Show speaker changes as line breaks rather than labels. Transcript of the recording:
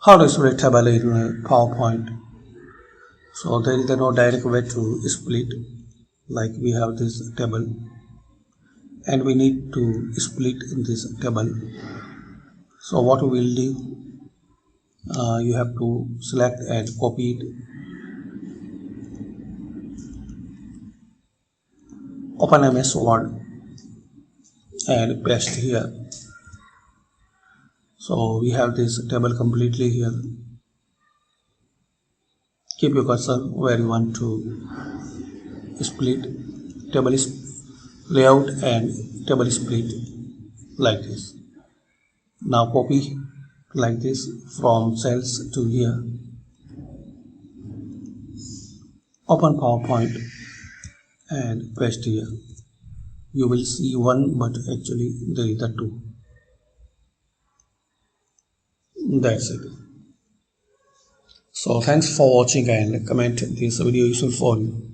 How to split table in PowerPoint? So there is no direct way to split. Like we have this table and we need to split this table. So what we will do, you have to select and copy it. Open MS Word and paste here. So we have this table completely here. Keep your cursor where you want to split. Table is layout and table split like this. Now copy like this from cells to here. Open PowerPoint and paste here. You will see one, but actually there is the two. That's it. So thanks for watching and comment this video useful for you.